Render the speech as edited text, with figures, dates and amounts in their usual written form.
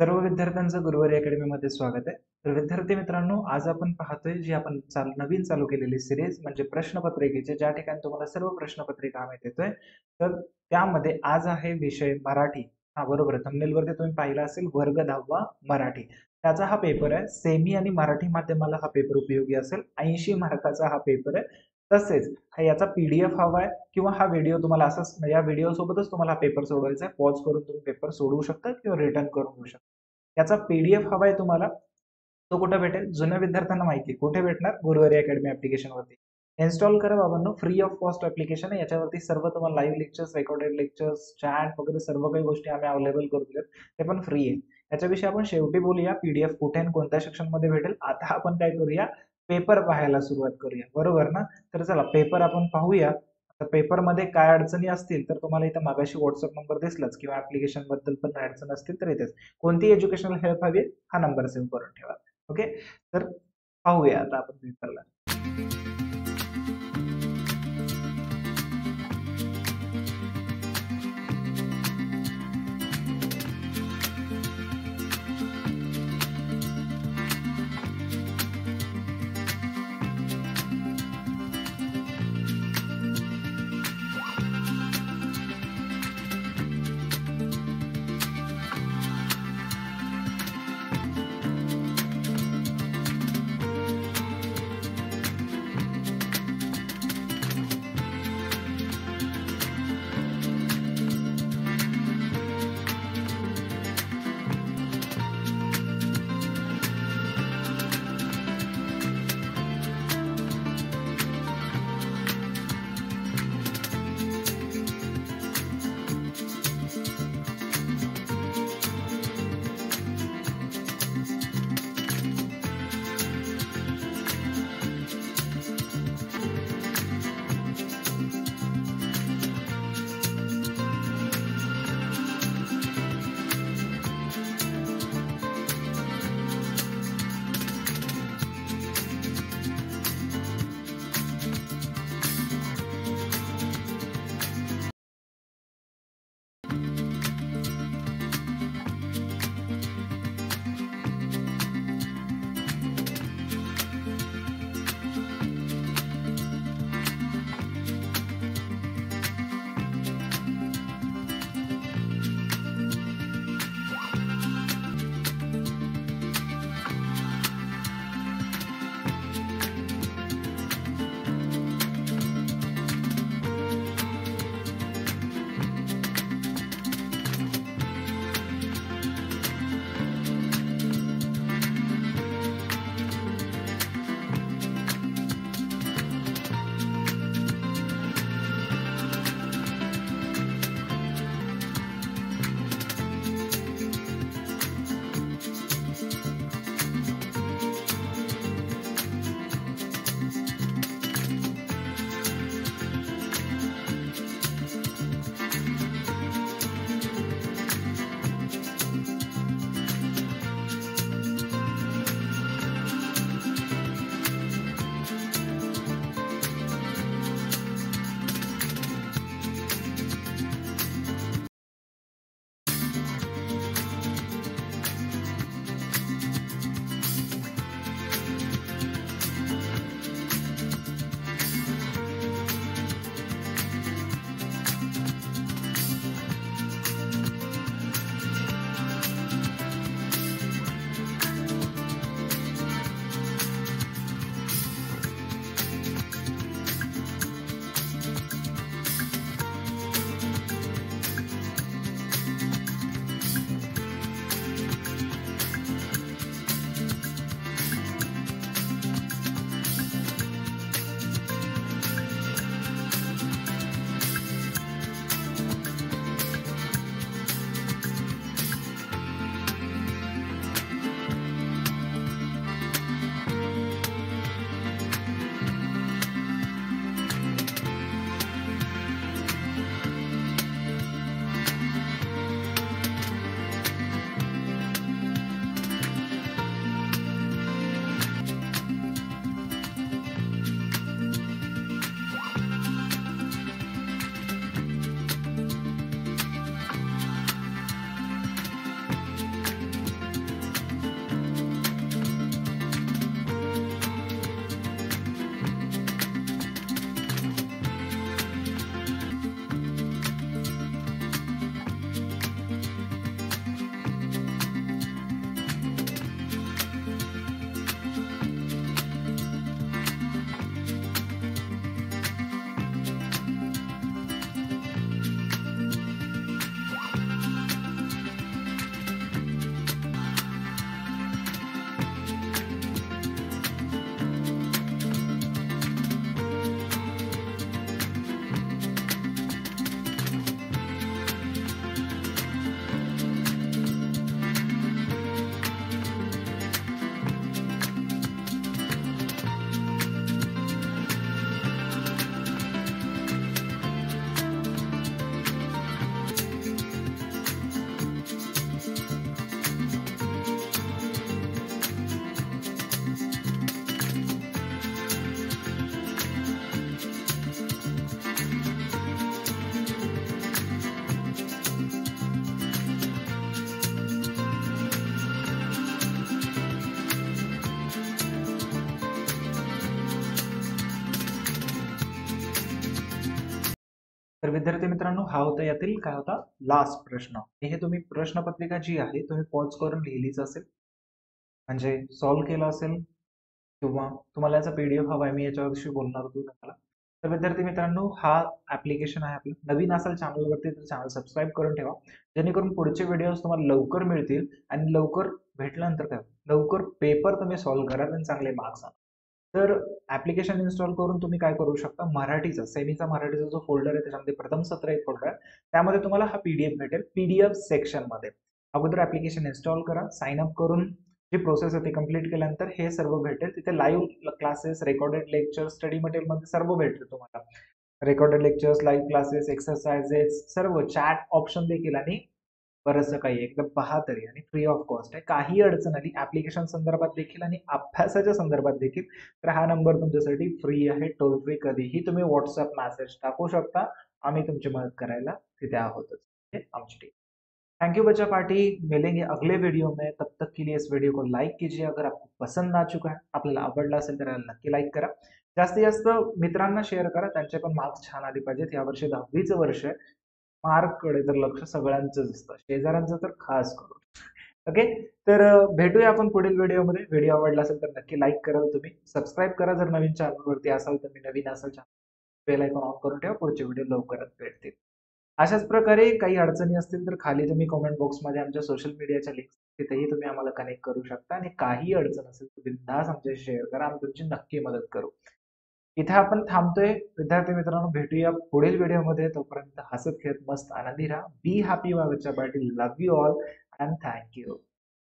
सर्व विद्यार्थ्यांचं गुरुवारी अकॅडमीमध्ये स्वागत आहे. तर विद्यार्थी मित्रांनो, आज आपण पाहतोय जी आपण नवीन चालू केलेली सिरीज म्हणजे प्रश्नपत्रिकेचे, ज्या ठिकाणी तुम्हाला सर्व प्रश्नपत्रिका आम्ही देतोय. तर त्यामध्ये आज आहे विषय मराठी. हा बरोबर आहे, थंबनेलवरती तुम्ही पाहिला असेल वर्ग 10वा मराठी. त्याचा हा पेपर आहे. सेमी आणि मराठी माध्यमाला हा पेपर उपयोगी असेल. 80 मार्काचा हा पेपर आहे. तसेच याचा पीडीएफ हवा आहे किंवा हा व्हिडिओ तुम्हाला असाच या व्हिडिओ सोबतच तुम्हाला हा पेपर सोडवायचा आहे. पॉज करून तुम्ही पेपर सोडवू शकता किंवा रिटर्न करून घेऊ शकता. याचा पीडीएफ हवाय तुम्हाला, तो कुठे भेटेल? जुन्या विद्यार्थ्यांना माहिती कुठे भेटणार? गुरुवारी अकॅडमी ऍप्लिकेशनवरती इन्स्टॉल करा बाबांनो. फ्री ऑफ कॉस्ट ऍप्लिकेशन आहे. याच्यावरती सर्व तुम्हाला live lectures, recorded lectures, chat वगैरे सर्व काही गोष्टी आम्ही अवेलेबल करू दिलेत. ते पण फ्री आहे. याच्याविषयी आपण शेवटी बोलूया. पीडीएफ कुठे आणि कोणत्या सेक्शन मध्ये भेटेल. आता आपण काय करूया? पेपर पाहायला सुरुवात करूया, बरोबर ना? तर चला पेपर आपण पाहूया. पेपर मध्ये काय अडचणी असतील तर तुम्हाला इथं मागाशी व्हॉट्सअप नंबर दिसलाच, किंवा ऍप्लिकेशन बद्दल पण अडचण असतील तर इथेच कोणती एज्युकेशनल हेल्प हवी हा नंबर सेव्ह करून ठेवा. ओके, तर पाहूया आता आपण पेपरला. तर विद्यार्थी मित्रांनो, हा होता यातील काय होता लास्ट प्रश्न. हे तुम्ही प्रश्नपत्रिका जी आहे तुम्ही पॉज करून लिहिलीच असेल, म्हणजे सॉल्व्ह केलं असेल, किंवा तुम्हाला याचा पीडीएफ हवा आहे, मी याच्याविषयी बोलणार होतो तुम्हाला. तर विद्यार्थी मित्रांनो, हा ऍप्लिकेशन आहे आपलं. नवीन असेल चॅनलवरती तर चॅनल सबस्क्राईब करून ठेवा, जेणेकरून पुढचे व्हिडिओज तुम्हाला लवकर मिळतील आणि लवकर भेटल्यानंतर काय लवकर पेपर तुम्ही सॉल्व्ह करा आणि चांगले मार्क्स आणा. तर ऍप्लिकेशन इन्स्टॉल करून तुम्ही काय करू शकता, मराठीचा सेमीचा मराठीचा जो फोल्डर आहे त्याच्यामध्ये प्रथम सत्र एक फोल्डर आहे, त्यामध्ये तुम्हाला हा पीडीएफ भेटेल. पीडीएफ सेक्शन मध्ये अगोदर ऍप्लिकेशन इन्स्टॉल करा, साइन अप करून जी प्रोसेस आहे ती कंप्लीट केल्यानंतर हे सर्व भेटेल. तिथे live classes, recorded lecture, study material मध्ये सर्व भेटेल तुम्हाला. Recorded lectures, live classes, exercises, सर्व चॅट ऑप्शन देखील आणि बरंचसं काही एकदम पहा तरी, आणि फ्री ऑफ कॉस्ट आहे. काही अडचण आली ऍप्लिकेशन संदर्भात देखील आणि अभ्यासाच्या संदर्भात देखील तर हा नंबर तुमच्यासाठी फ्री आहे, टोल फ्री. कधीही तुम्ही व्हॉट्सअप मेसेज टाकू शकता, आम्ही तुमची मदत करायला तिथे आहोतच. आमची टीम. थैंक यू बच्चा पार्टी. मिलेंगे अगले वीडियो में, तब तक के लिए इस वीडियो को लाइक कीजिए. अगर आपको पसंद आ चुका है, आपल्याला आवडला असेल तर नक्की लाईक करा. जास्तीत जास्त मित्रांना शेअर करा, त्यांचे पण मार्क्स छान आले पाहिजेत. यावर्षी 10वीचं वर्ष आहे. मार्ककडे तर लक्ष सगळ्यांचंच असतं, शेजाऱ्यांचं तर खास करून. ओके, तर भेटूया आपण पुढील व्हिडिओमध्ये. व्हिडिओ आवडला असेल तर नक्की लाईक करा, तुम्ही सबस्क्राईब करा जर नवीन चॅनलवरती असाल तर. मी नवीन असेल चॅनल, बेल आयकॉन ऑन करून ठेवा, पुढचे व्हिडिओ लवकरच भेटतील. अशाच प्रकारे काही अडचणी असतील तर खाली तुम्ही कमेंट बॉक्समध्ये आमच्या सोशल मीडियाच्या लिंक्स, तिथेही तुम्ही आम्हाला कनेक्ट करू शकता. आणि काही अडचण असेल तर बिनधास्त आमच्याशी शेअर करा, आम्ही तुमची नक्की मदत करू. इथे आपण थांबतोय विद्यार्थी मित्रांनो, भेटूया पुढील व्हिडिओमध्ये. तोपर्यंत हसत खेळत मस्त आनंदी राहा. Be happy. वागच्या Patil. Love you all and thank you.